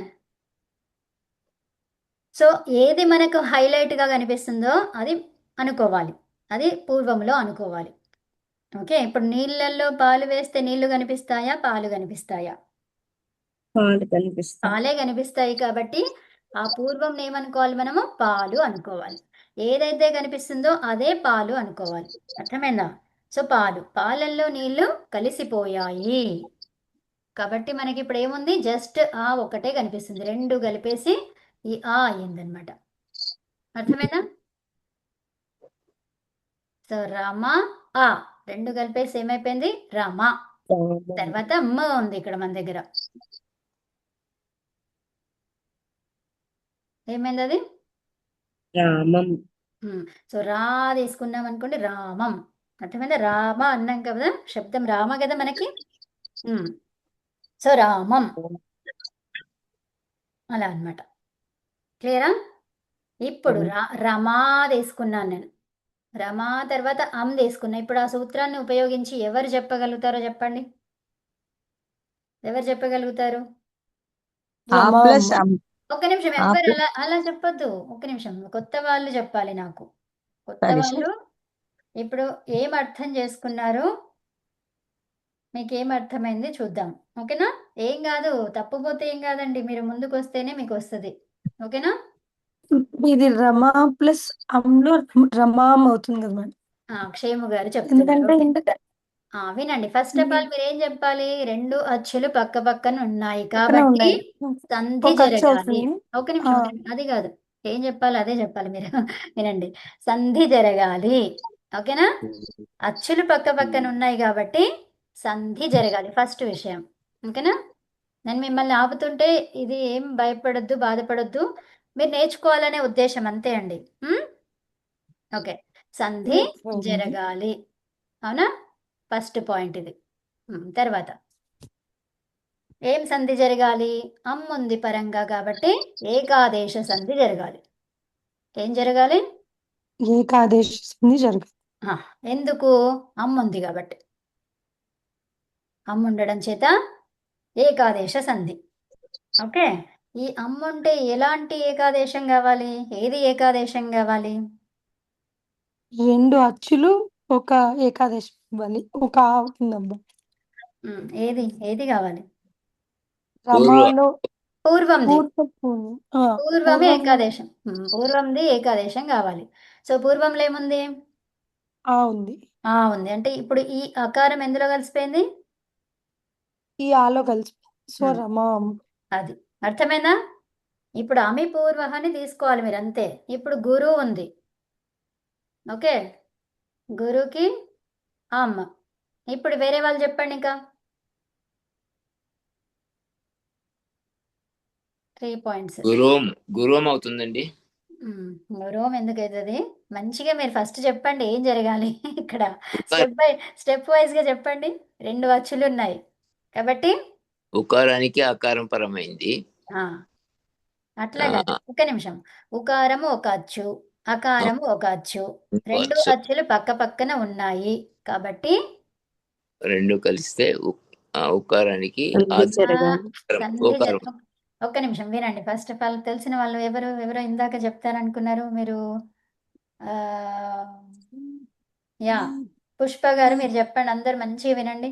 సో ఏది మనకు హైలైట్గా కనిపిస్తుందో అది అనుకోవాలి, అది పూర్వంలో అనుకోవాలి. ఓకే, ఇప్పుడు నీళ్ళల్లో పాలు వేస్తే నీళ్లు కనిపిస్తాయా, పాలు కనిపిస్తాయా? పాలు కనిపిస్తాయి. పాలే కనిపిస్తాయి. కాబట్టి ఆ పూర్వం ఏమనుకోవాలి? మనము పాలు అనుకోవాలి. ఏదైతే కనిపిస్తుందో అదే పాలు అనుకోవాలి. అర్థమైందా? సో పాలల్లో నీళ్లు కలిసిపోయాయి కాబట్టి మనకి ఇప్పుడు ఏముంది? జస్ట్ ఒకటే కనిపిస్తుంది, రెండు కలిపేసి ఈ అయ్యిందనమాట. అర్థమైందా? సో రమ రెండు కలిపేసి ఏమైపోయింది? రమ. తర్వాత మ ఉంది ఇక్కడ మన దగ్గర, ఏమైంది అది? రామం. సో రా తీసుకున్నాం అనుకోండి, రామం. అర్థమైందా? రామ అన్నాం కదా, శబ్దం రామ కదా మనకి. సో రామం అలా అన్నమాట. క్లియరా? ఇప్పుడు రమా తీసుకున్నాను నేను, రమా తర్వాత తీసుకున్నా. ఇప్పుడు ఆ సూత్రాన్ని ఉపయోగించి ఎవరు చెప్పగలుగుతారో చెప్పండి. ఎవరు చెప్పగలుగుతారు? ఒక్క నిమిషం, ఎవరు అలా చెప్పొద్దు. ఒక్క నిమిషం, కొత్త వాళ్ళు చెప్పాలి నాకు. కొత్త వాళ్ళు ఇప్పుడు ఏం అర్థం చేసుకున్నారు, మీకు ఏం అర్థమైంది చూద్దాం. ఓకేనా? ఏం కాదు, తప్పుపోతే ఏం కాదండి, మీరు ముందుకు వస్తేనే మీకు వస్తుంది. ఓకేనా? ఇది రమా ప్లస్ అమ్లో రమాం అవుతుంది కదా మేడం. క్షేము గారు చెప్తున్నారు. ఎందుకంటే వినండి, ఫస్ట్ ఆఫ్ ఆల్ మీరు ఏం చెప్పాలి? రెండు అచ్చులు పక్క పక్కన ఉన్నాయి పక్కన కాబట్టి ఉన్నాయి. సంధి ఒక అచ్చు జరగాలి. అవుతుంది. ఒక నిమిషం, అది కాదు, ఏం చెప్పాలి అదే చెప్పాలి మీరు. వినండి, సంధి జరగాలి. ఓకేనా? అచ్చులు పక్క పక్కన ఉన్నాయి కాబట్టి సంధి జరగాలి, ఫస్ట్ విషయం. ఓకేనా? నేను మిమ్మల్ని ఆపుతుంటే ఇది ఏం భయపడొద్దు, బాధపడొద్దు, మీరు నేర్చుకోవాలనే ఉద్దేశం అంతే అండి. ఓకే, సంధి జరగాలి. అవునా? ఫస్ట్ పాయింట్ ఇది. తర్వాత ఏం సంధి జరగాలి? అమ్ముంది పరంగా కాబట్టి ఏకాదేశ సంధి జరగాలి. ఏం జరగాలి? ఏకాదేశ సంధి జరగాలి. ఆ, ఎందుకు? అమ్మ ఉంది కాబట్టి. అమ్మ ఉండడం చేత ఏకాదేశ సంధి. ఓకే, ఈ అమ్మ ఉంటే ఎలాంటి ఏకాదేశం కావాలి? ఏది ఏకాదేశం కావాలి? 2 అచ్చులు ఒక ఏకాదశి ఇవ్వాలి. ఒక అవుతుందమ్మా. ఏది ఏది కావాలి? పూర్వ రమాలో పూర్వంది. పూర్వమే పూర్వం ఏకాదేశం. పూర్వంది ఏకాదేశం కావాలి. సో పూర్వంలో ఏముంది? ఉంది. ఉంది. అంటే ఇప్పుడు ఈ అకారం ఎందులో కలిసిపోయింది? ఈ ఆలో కలిసి సో ఉమ్, రమా అది అర్థమైందా? ఇప్పుడు అమి పూర్వహని తీసుకోవాలి మీరు, అంతే. ఇప్పుడు గురువు ఉంది. ఓకే, గురువుకి అమ్మ. ఇప్పుడు వేరే వాళ్ళు చెప్పండి ఇంకా. 3 పాయింట్స్. గురువం అవుతుందండి. గౌరవం ఎందుకు అవుతుంది? మంచిగా మీరు ఫస్ట్ చెప్పండి ఏం జరగాలి ఇక్కడ. ఉకార- స్టెప్ వైజ్ గా చెప్పండి. 2 అచ్చులు ఉన్నాయి కాబట్టి ఉకారానికి ఆకారం పరమైంది. ఆ, అట్లా ఆ, కాదు, ఒక్క నిమిషం. ఉకారము ఒక అచ్చు, అకారము ఒక అచ్చు. 2 వచ్చు. అచ్చులు పక్క పక్కన ఉన్నాయి కాబట్టి రెండు కలిస్తే ఉకారానికి సంధి జరగాలి. సంధి ఉకారం. ఒక్క నిమిషం వినండి. ఫస్ట్ ఆఫ్ ఆల్ తెలిసిన వాళ్ళు ఎవరో ఇందాక చెప్తారనుకున్నారు మీరు. ఆ, యా, పుష్ప గారు మీరు చెప్పండి. అందరు మంచిగా వినండి.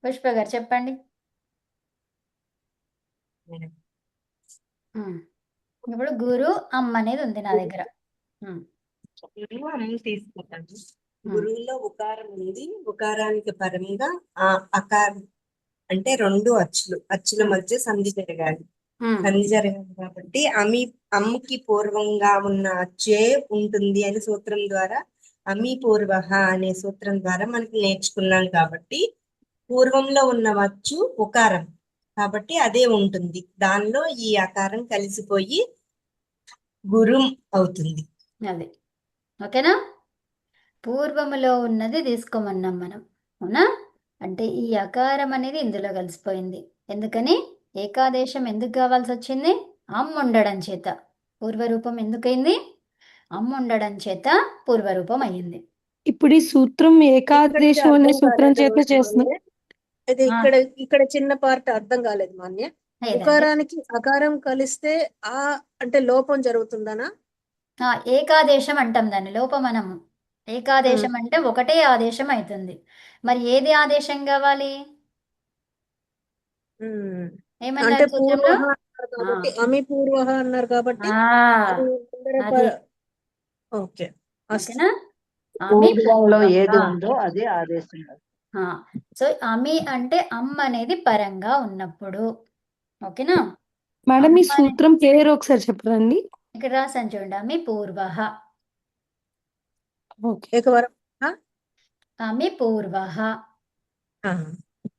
పుష్ప గారు చెప్పండి. ఇప్పుడు గురు అమ్మ అనేది ఉంది నా దగ్గర. గురువు అమ్మ తీసుకుంటాను. గురువులో ఉకారం ఉంది. ఉకారానికి పరంగా ఆ అకారం అంటే 2 అచ్చుల మధ్య సంధి జరగాలి. సంధి జరగాలి కాబట్టి అమ్మకి పూర్వంగా ఉన్న అచ్చే ఉంటుంది అని సూత్రం ద్వారా అమి పూర్వహ అనే సూత్రం ద్వారా మనకి నేర్చుకున్నాం. కాబట్టి పూర్వంలో ఉన్న అచ్చు ఉకారం కాబట్టి అదే ఉంటుంది. దానిలో ఈ ఆకారం కలిసిపోయి గురుం అవుతుంది. అది ఓకేనా? పూర్వములో ఉన్నది తీసుకోమన్నాం మనం, అవునా? అంటే ఈ అకారం అనేది ఇందులో కలిసిపోయింది. ఎందుకని? ఏకాదేశం ఎందుకు కావాల్సి వచ్చింది? అమ్మ ఉండడం చేత. పూర్వరూపం ఎందుకైంది? అమ్మ ఉండడం చేత పూర్వరూపం అయ్యింది. ఇప్పుడు ఈ సూత్రం ఇక్కడికి ఏకాదేశం అనే అర్థం సూత్రం కాలేదు చేత చేస్తున్నాం. మాన్య. అయితే ఇక్కడ చిన్న పార్ట్ అర్థం కాలేదు మాన్య. ఏదంటే ఉకారానికి అకారం కలిస్తే ఆ అంటే లోపం జరుగుతుందనా? ఏకాదేశం అంటాం దాన్ని, లోపం మనము. ఏకాదేశం అంటే ఒకటే ఆదేశం అవుతుంది. మరి ఏది ఆదేశం కావాలి? అంటే ఏమన్నారు సూత్రంలో? పూర్వహ అన్నారు కాబట్టి అమి పూర్వహ అన్నారు కాబట్టి అది ముందర అది ఓకే. ఓకేనా? అమి పూర్వంలో ఏది పూర్వహ. ఉందో అదే ఆదేశం. సో అమి అంటే అమ్మ అనేది పరంగా ఉన్నప్పుడు. ఓకేనా? మేడం ఈ అమ్మ అనే- సూత్రం పేరు ఒకసారి చెప్పరండి. ఇక్కడ రాసాను చూడండి, అమి పూర్వహ. ఓకే. ఏకవరం అమి పూర్వహ.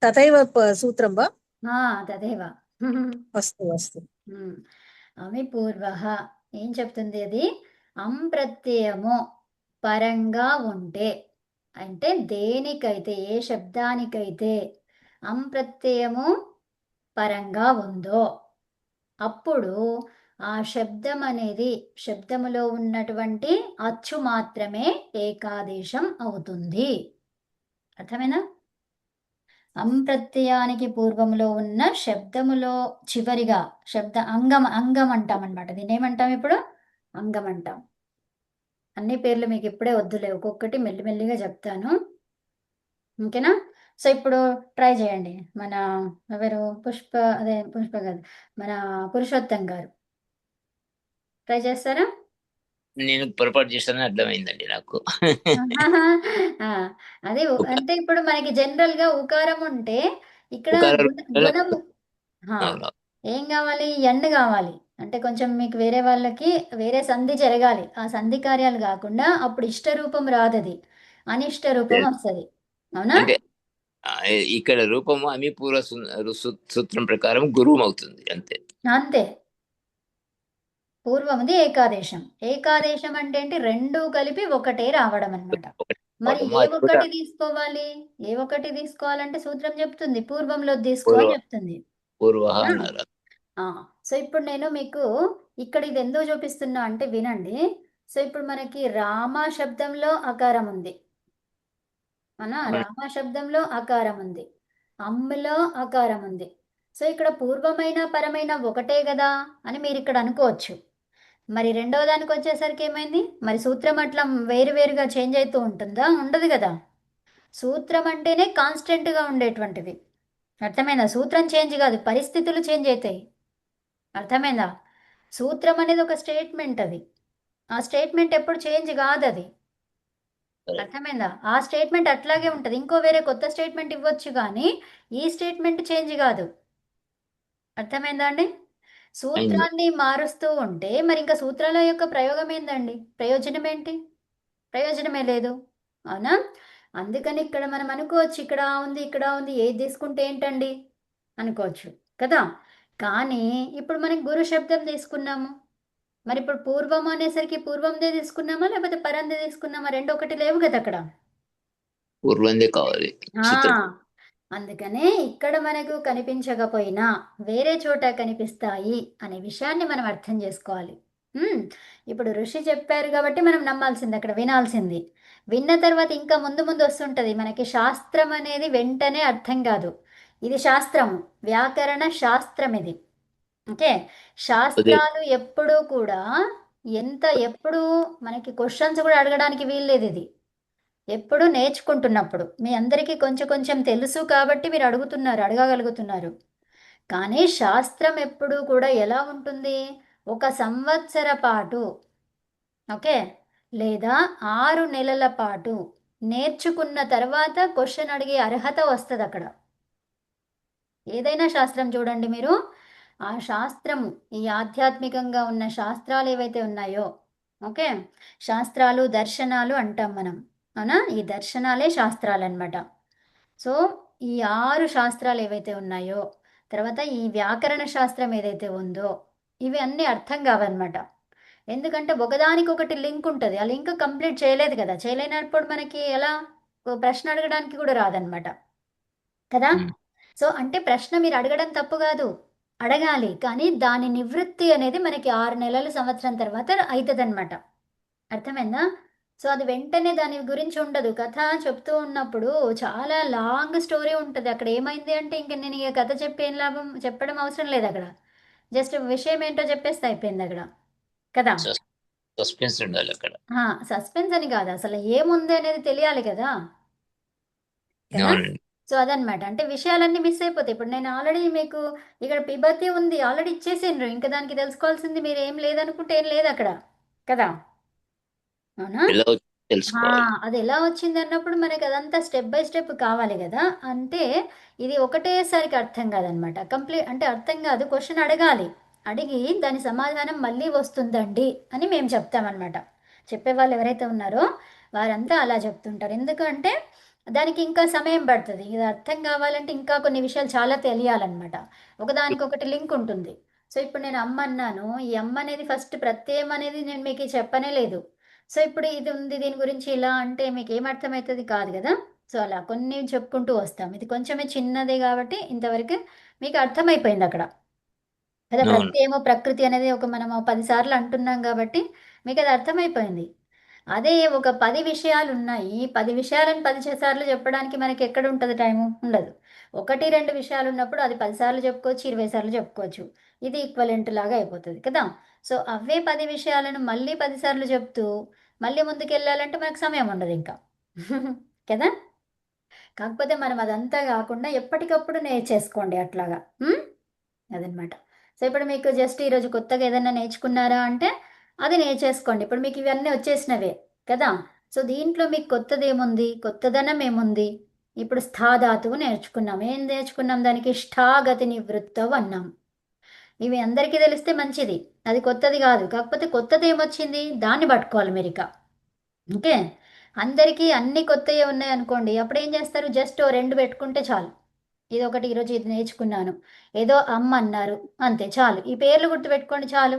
తథైవ సూత్రం వా తదేవ. వస్తు అమి పూర్వహ ఏం చెప్తుంది అది? అం ప్రత్యయము పరంగా ఉంటే, అంటే దేనికైతే, ఏ శబ్దానికైతే అం ప్రత్యయము పరంగా ఉందో అప్పుడు ఆ శబ్దం అనేది, శబ్దములో ఉన్నటువంటి అచ్చు మాత్రమే ఏకాదేశం అవుతుంది. అర్థమేనా? అం ప్రత్యయానికి పూర్వంలో ఉన్న శబ్దములో చివరిగా అంగం అంటాం అనమాట. దీన్ని ఏమంటాం ఇప్పుడు? అంగం అంటాం. అన్ని పేర్లు మీకు ఇప్పుడే వద్దులే, ఒక్కొక్కటి మెల్లిమెల్లిగా చెప్తాను. ఓకేనా? సో ఇప్పుడు ట్రై చేయండి. మన ఎవరు పుష్ప కాదు, మన పురుషోత్తం గారు ట్రై చేస్తారా? నేను పొరపాటు చేస్తానని అర్థమైందండి నాకు. ఆ, అది అంటే ఇప్పుడు మనకి జనరల్ గా ఉకారం ఉంటే ఇక్కడ ఉకారాలు గుణము అవును. ఏం కావాలి? ఎండ్ కావాలి. అంటే కొంచెం మీకు వేరే వాళ్ళకి వేరే సంధి జరగాలి. ఆ సంధి కార్యాలు కాకుండా అప్పుడు ఇష్ట రూపం రాదది, అనిష్ట రూపం వస్తుంది. అవునా? అంటే ఇక్కడ రూపము అమి పూర్వ సూత్రం ప్రకారం గురువు అవుతుంది అంతే. అంతే. పూర్వముది ఏకాదేశం. ఏకాదేశం అంటే ఏంటి? 2 కలిపి ఒకటే రావడం అన్నమాట. మరి ఏ ఒక్కటి తీసుకోవాలి? ఏ ఒక్కటి తీసుకోవాలంటే సూత్రం చెప్తుంది, పూర్వంలో తీసుకో అని చెప్తుంది. పూర్వ అన్నారు. సో ఇప్పుడు నేను మీకు ఇక్కడ ఇది ఎందుకు చూపిస్తున్నా అంటే వినండి. సో ఇప్పుడు మనకి రామ శబ్దంలో అకారం ఉంది. అవునా? అవును. రామ శబ్దంలో అకారం ఉంది. అమ్ములో అకారం ఉంది. సో ఇక్కడ పూర్వమైన పరమైన ఒకటే కదా అని మీరు ఇక్కడ అనుకోవచ్చు. మరి రెండవ దానికి వచ్చేసరికి ఏమైంది? మరి సూత్రం అట్లా వేరువేరుగా చేంజ్ అవుతూ ఉంటుందా? ఉండదు కదా. సూత్రం అంటేనే కాన్స్టెంట్గా ఉండేటువంటిది. అర్థమైందా? సూత్రం చేంజ్ కాదు, పరిస్థితులు చేంజ్ అవుతాయి. అర్థమైందా? సూత్రం అనేది ఒక స్టేట్మెంట్, అది ఆ స్టేట్మెంట్ ఎప్పుడు చేంజ్ కాదు. అది అర్థమైందా? ఆ స్టేట్మెంట్ అట్లాగే ఉంటుంది. ఇంకో వేరే కొత్త స్టేట్మెంట్ ఇవ్వచ్చు కానీ ఈ స్టేట్మెంట్ చేంజ్ కాదు. అర్థమైందా అండి? అయింది. సూత్రాన్ని మారుస్తూ ఉంటే మరి ఇంకా సూత్రాల యొక్క ప్రయోగం ఏందండి? ప్రయోజనం ఏంటి? ప్రయోజనమే లేదు. అవునా? అందుకని ఇక్కడ మనం అనుకోవచ్చు, ఇక్కడ ఉంది ఇక్కడ ఉంది, ఏది తీసుకుంటే ఏంటండి అనుకోవచ్చు కదా. కానీ ఇప్పుడు మనం గురు శబ్దం తీసుకున్నాము. మరి ఇప్పుడు పూర్వం అనేసరికి పూర్వందే తీసుకున్నామా లేకపోతే పరందే తీసుకున్నామా? రెండు ఒకటి లేవు కదా అక్కడ. పూర్వందే కావాలి ఆ, సూత్రం. అందుకనే ఇక్కడ మనకు కనిపించకపోయినా వేరే చోట కనిపిస్తాయి అనే విషయాన్ని మనం అర్థం చేసుకోవాలి. ఇప్పుడు ఋషి చెప్పారు కాబట్టి మనం నమ్మాల్సింది, అక్కడ వినాల్సింది. విన్న తర్వాత ఇంకా ముందు ముందు వస్తుంటుంది మనకి. శాస్త్రం అనేది వెంటనే అర్థం కాదు. ఇది శాస్త్రము, వ్యాకరణ శాస్త్రం ఇది. ఓకే. అదే శాస్త్రాలు ఎప్పుడూ కూడా ఎప్పుడు మనకి క్వశ్చన్స్ కూడా అడగడానికి వీల్లేదు. ఇది ఎప్పుడు నేర్చుకుంటున్నప్పుడు మీ అందరికీ కొంచెం కొంచెం తెలుసు కాబట్టి మీరు అడగగలుగుతున్నారు. కానీ శాస్త్రం ఎప్పుడూ కూడా ఎలా ఉంటుంది? ఒక సంవత్సర పాటు, ఓకే, లేదా 6 నెలల పాటు నేర్చుకున్న తర్వాత క్వశ్చన్ అడిగే అర్హత వస్తుంది అక్కడ. ఏదైనా శాస్త్రం చూడండి మీరు, ఆ శాస్త్రము, ఈ ఆధ్యాత్మికంగా ఉన్న శాస్త్రాలు ఏవైతే ఉన్నాయో, ఓకే, శాస్త్రాలు దర్శనాలు అంటాం మనం. అవునా? ఈ దర్శనాలే శాస్త్రాలు అన్నమాట. సో ఈ 6 శాస్త్రాలు ఏవైతే ఉన్నాయో, తర్వాత ఈ వ్యాకరణ శాస్త్రం ఏదైతే ఉందో, ఇవి అన్నీ అర్థం కావన్నమాట. ఎందుకంటే ఒకదానికొకటి లింక్ ఉంటుంది. ఆ లింక్ కంప్లీట్ చేయలేదు కదా. చేయలేనప్పుడు మనకి ఎలా ఓ ప్రశ్న అడగడానికి కూడా రాదనమాట కదా. ఉమ్. సో అంటే ప్రశ్న మీరు అడగడం తప్పు కాదు, అడగాలి. కానీ దాని నివృత్తి అనేది మనకి 6 నెలలు సంవత్సరం తర్వాత అవుతుంది అనమాట. అర్థమైందా? సో అది వెంటనే దాని గురించి ఉండదు. కథ చెప్తూ ఉన్నప్పుడు చాలా లాంగ్ స్టోరీ ఉంటుంది. అక్కడ ఏమైంది అంటే ఇంక నేను ఇక కథ చెప్పేం లాభం, చెప్పడం అవసరం లేదు అక్కడ. జస్ట్ విషయం ఏంటో చెప్పేస్తే అయిపోయింది అక్కడ కదా. సస్పెన్స్ ఉండాలి అక్కడ. సస్పెన్స్ అని కాదు, అసలు ఏముంది అనేది తెలియాలి కదా. కదా. అవునండి. సో అదనమాట. అంటే విషయాలన్నీ మిస్ అయిపోతాయి. ఇప్పుడు నేను ఆల్రెడీ మీకు ఇక్కడ పిబతి ఉంది ఆల్రెడీ ఇచ్చేసిండ్రు, ఇంకా దానికి తెలుసుకోవాల్సింది మీరు ఏం లేదనుకుంటే ఏం లేదు అక్కడ కదా. అవునా? ఎలా వచ్చిందో తెలుసుకోవాలి. అది ఎలా వచ్చింది అన్నప్పుడు మనకి అదంతా స్టెప్ బై స్టెప్ కావాలి కదా. అంటే ఇది ఒకటేసారికి అర్థం కాదనమాట. కంప్లీట్ అంటే అర్థం కాదు, క్వశ్చన్ అడగాలి. అడిగి దాని సమాధానం మళ్ళీ వస్తుందండి అని మేము చెప్తామన్నమాట. చెప్పేవాళ్ళు ఎవరైతే ఉన్నారో వారంతా అలా చెప్తుంటారు. ఎందుకంటే దానికి ఇంకా సమయం పడుతుంది. ఇది అర్థం కావాలంటే ఇంకా కొన్ని విషయాలు చాలా తెలియాలన్నమాట. ఒకదానికొకటి లింక్ ఉంటుంది. సో ఇప్పుడు నేను అమ్మ అన్నాను, ఈ అమ్మ అనేది ఫస్ట్ ప్రత్యయం అనేది నేను మీకు చెప్పనే లేదు. సో ఇప్పుడు ఇది ఉంది దీని గురించి ఇలా అంటే మీకు ఏం అర్థమవుతుంది కాదు కదా. సో అలా కొన్ని చెప్పుకుంటూ వస్తాం. ఇది కొంచెమే చిన్నదే కాబట్టి ఇంతవరకు మీకు అర్థమైపోయింది అక్కడ కదా. అవును. ప్రత్యయము ప్రకృతి అనేది మనం 10 సార్లు అంటున్నాం కాబట్టి మీకు అది అర్థమైపోయింది. అదే ఒక 10 విషయాలు ఉన్నాయి, 10 విషయాలను 10 సార్లు చెప్పడానికి మనకి ఎక్కడ ఉంటుంది టైము? ఉండదు. 1, 2 విషయాలు ఉన్నప్పుడు అది 10 సార్లు చెప్పుకోవచ్చు, 20 సార్లు చెప్పుకోవచ్చు. ఇది ఈక్వలెంట్ లాగా అయిపోతుంది కదా. సో అవే 10 విషయాలను మళ్ళీ 10 సార్లు చెప్తూ మళ్ళీ ముందుకు వెళ్ళాలంటే మనకు సమయం ఉండదు ఇంకా కదా. కాకపోతే మనం అదంతా కాకుండా ఎప్పటికప్పుడు నేర్చేసుకోండి అట్లాగా. అదనమాట. సో ఇప్పుడు మీకు జస్ట్ ఈరోజు కొత్తగా ఏదైనా నేర్చుకున్నారా అంటే అది నేర్చేసుకోండి. ఇప్పుడు మీకు ఇవన్నీ వచ్చేసినవే కదా. సో దీంట్లో మీకు కొత్తది ఏముంది, కొత్తదనం ఏముంది? ఇప్పుడు స్థాధాతువు నేర్చుకున్నాం. ఏం నేర్చుకున్నాం? దానికి ష్ఠాగతి నివృత్తవు అన్నాం. ఇవి అందరికీ తెలిస్తే మంచిది, అది కొత్తది కాదు. కాకపోతే కొత్తది ఏమొచ్చింది దాన్ని పట్టుకోవాలి మీరు ఇక. ఓకే. అందరికీ అన్ని కొత్తవి ఉన్నాయి అనుకోండి, అప్పుడు ఏం చేస్తారు? జస్ట్ 2 పెట్టుకుంటే చాలు. ఇది ఒకటి ఈరోజు ఇది నేర్చుకున్నాను, ఏదో అమ్మ అన్నారు, అంతే చాలు. ఈ పేర్లు గుర్తుపెట్టుకోండి చాలు.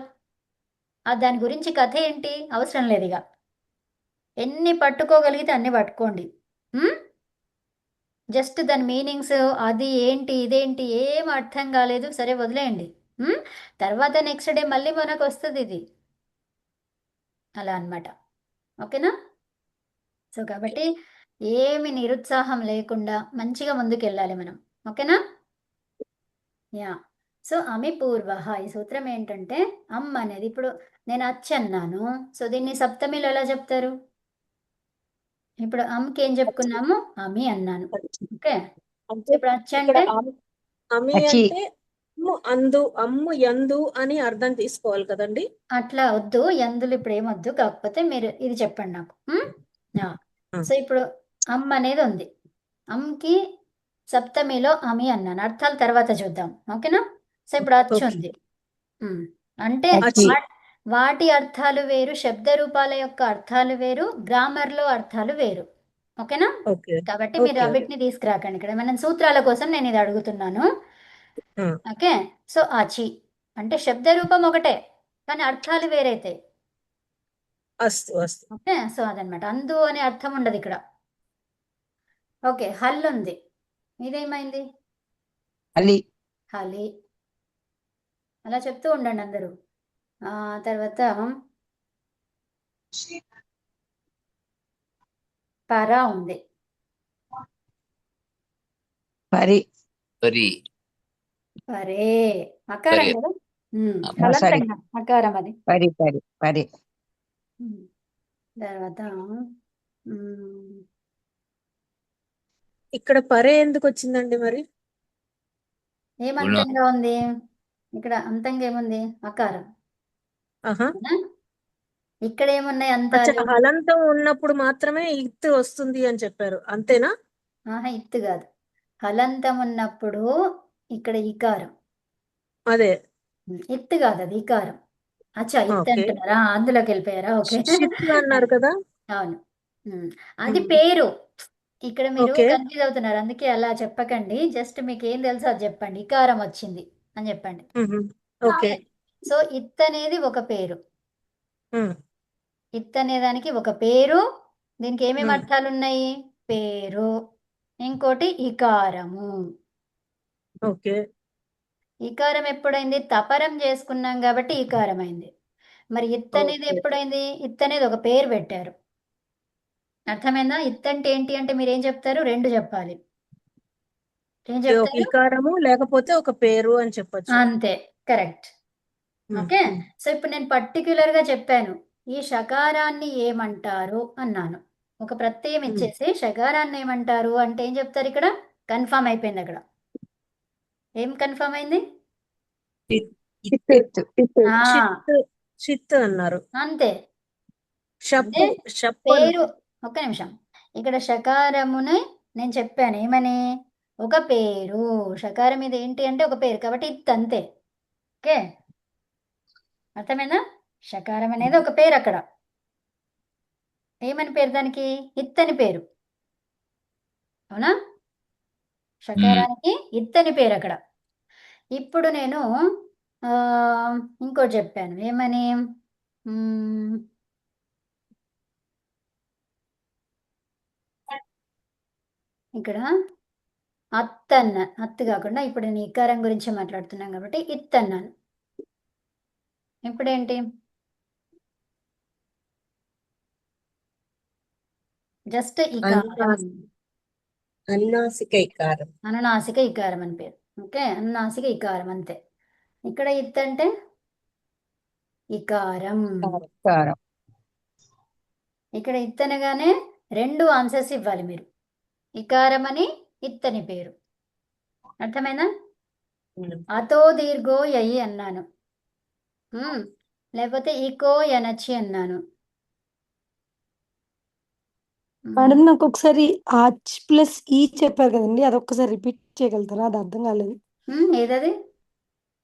దాని గురించి కథ ఏంటి అవసరం లేదు ఇక. ఎన్ని పట్టుకోగలిగితే అన్ని పట్టుకోండి. జస్ట్ దాని మీనింగ్స్ అది ఏంటి ఇదేంటి ఏం అర్థం కాలేదు సరే వదిలేయండి. తర్వాత నెక్స్ట్ డే మళ్ళీ మనకు వస్తుంది ఇది. అలా అన్నమాట. ఓకేనా? సో కాబట్టి ఏమి నిరుత్సాహం లేకుండా మంచిగా ముందుకెళ్ళాలి మనం. ఓకేనా? యా. సో అమి పూర్వ ఈ సూత్రం ఏంటంటే అమ్ అనేది ఇప్పుడు నేను అచ్చి అన్నాను. సో దీన్ని సప్తమిలో ఎలా చెప్తారు? ఇప్పుడు అమ్కి ఏం చెప్పుకున్నాము? అమి అన్నాను. ఓకే. సో అంటే ఇప్పుడు అచ్చి ఇక్కడ అంటే అమి అచి. అంటే అమ్ము యందు అని అర్థం తీసుకోవాలి కదండి. అట్లా వద్దు, ఎందులు ఇప్పుడు ఏమొద్దు. కాకపోతే మీరు ఇది చెప్పండి నాకు. యా. సో ఇప్పుడు అమ్ అనేది ఉంది. అమ్కి సప్తమిలో అమి అన్నాను. అర్థాలు తర్వాత చూద్దాం. ఓకేనా? సో ఇప్పుడు అచ్చు ఓకే. ఉంది. అంటే అచి. వాటి అర్థాలు వేరు, శబ్ద రూపాల యొక్క అర్థాలు వేరు, గ్రామర్లో అర్థాలు వేరు. ఓకేనా? ఓకే కాబట్టి మీరు ఓకే అవిటిని తీసుకురాకండి. ఇక్కడ మనం సూత్రాల కోసం నేను ఇది అడుగుతున్నాను. ఓకే. సో అచి అంటే శబ్ద రూపం ఒకటే కానీ అర్థాలు వేరైతాయి. అస్తు అస్తు. ఓకే. సో అదనమాట. అందు అనే అర్థం ఉండదు ఇక్కడ. ఓకే. హల్ ఉంది. ఇదేమైంది? అలి. హలి. అలా చెప్తూ ఉండండి అందరూ. తర్వాత పర ఉంది. పరి పరే అకారం పరే. కదా. సరే. హలంతంగా అకారం అది. పరి. తర్వాత ఉమ్, ఇక్కడ పరే ఎందుకు వచ్చిందండి మరి? ఏమంతంగా ఉంది? ఇక్కడ అంతంగా ఏముంది? అకారం. ఆహా. అవునా? ఇక్కడ ఏమున్నాయి అచ్చా, అంతాలు? హలంతం ఉన్నప్పుడు మాత్రమే ఇత్ వస్తుంది అని చెప్పారు, అంతేనా? ఆహా, ఇత్తు కాదు. హలంతం ఉన్నప్పుడు ఇక్కడ ఇకారం. అదే. ఇత్తు కాదు, అది ఇకారం. అచ్చా, ఇత్తు ఓకే. అంటున్నారా? అందులోకి వెళ్ళిపోయారా? ఓకే. షిత్ అన్నారు కదా. అవును. అది పేరు. ఇక్కడ మీరు ఓకే. కన్ఫ్యూజ్ అవుతున్నారు. అందుకే అలా చెప్పకండి. జస్ట్ మీకు ఏం తెలుసో అది చెప్పండి. ఇకారం వచ్చింది అని చెప్పండి. ఓకే. సో ఇత్ అనేది ఒక పేరు. ఉమ్, ఇత్ అనే దానికి ఒక పేరు. దీనికి ఏమేమి ఉమ్. అర్థాలు ఉన్నాయి? పేరు, ఇంకోటి ఇకారము. ఓకే. ఇకారం ఎప్పుడైంది? తపరం చేసుకున్నాం కాబట్టి ఇకారం అయింది. మరి ఇత్ అనేది ఓకే. ఎప్పుడైంది? ఇత్ అనేది ఒక పేరు పెట్టారు. అర్థమైందా? ఇత్ అంటే ఏంటి అంటే మీరు ఏం చెప్తారు? రెండు చెప్పాలి. ఏం ఒక చెప్తారు? ఇకారము లేకపోతే ఒక పేరు అని చెప్పొచ్చు. అంతే, కరెక్ట్. ఓకే. సో ఇప్పుడు నేను పర్టిక్యులర్ గా చెప్పాను, ఈ షకారాన్ని ఏమంటారు అన్నాను. ఒక ప్రత్యయం ఇచ్చేసి షకారాన్ని ఏమంటారు అంటే ఏం చెప్తారు? ఇక్కడ కన్ఫర్మ్ అయిపోయింది. అక్కడ ఏం కన్ఫర్మ్ అయింది? ఇత్తు. ఆ, షిత్ అన్నారు. అంతే. షప్పు అంటే షప్పు పేరు. ఒక్క నిమిషం. ఇక్కడ షకారముని నేను చెప్పాను ఏమని? ఒక పేరు. షకారం ఇది ఏంటి అంటే ఒక పేరు కాబట్టి ఇత్ అంతే. ఓకే, అర్థమైందా? షకారం అనేది ఒక పేరు. అక్కడ ఏమని పేరు దానికి? ఇత్ అని పేరు. అవునా? షకారానికి ఇత్ అని పేరు అక్కడ. ఇప్పుడు నేను ఇంకోటి చెప్పాను ఏమని? ఇక్కడ అత్ అన్న, అత్తు కాకుండా ఇప్పుడు నేను ఇకారం గురించి మాట్లాడుతున్నాను కాబట్టి ఇత్ అన్నాను. ఇప్పుడేంటి? జస్ట్ ఇకారం. అన్నాసిక ఇకారం. అనునాసిక ఇకారం అని పేరు. ఓకే, అనునాసిక ఇకారం అంతే. ఇక్కడ ఇత్ అంటే ఇకారం. కారం. ఇక్కడ ఇత్ అనగానే రెండు ఆన్సర్స్ ఇవ్వాలి మీరు. ఇకారం అని ఇత్ అని పేరు. అర్థమైందా? అతో దీర్ఘో యయి అన్నాను. లేకపోతే ఇకో యనచి అన్నాను. మేడం నాకు ఒకసారి ఆచ్ ప్లస్ ఈ చెప్పారు కదండి, అదొక్కసారి రిపీట్ చేయగలుగుతారా? అది అర్థం కాలేదు. ఏదది?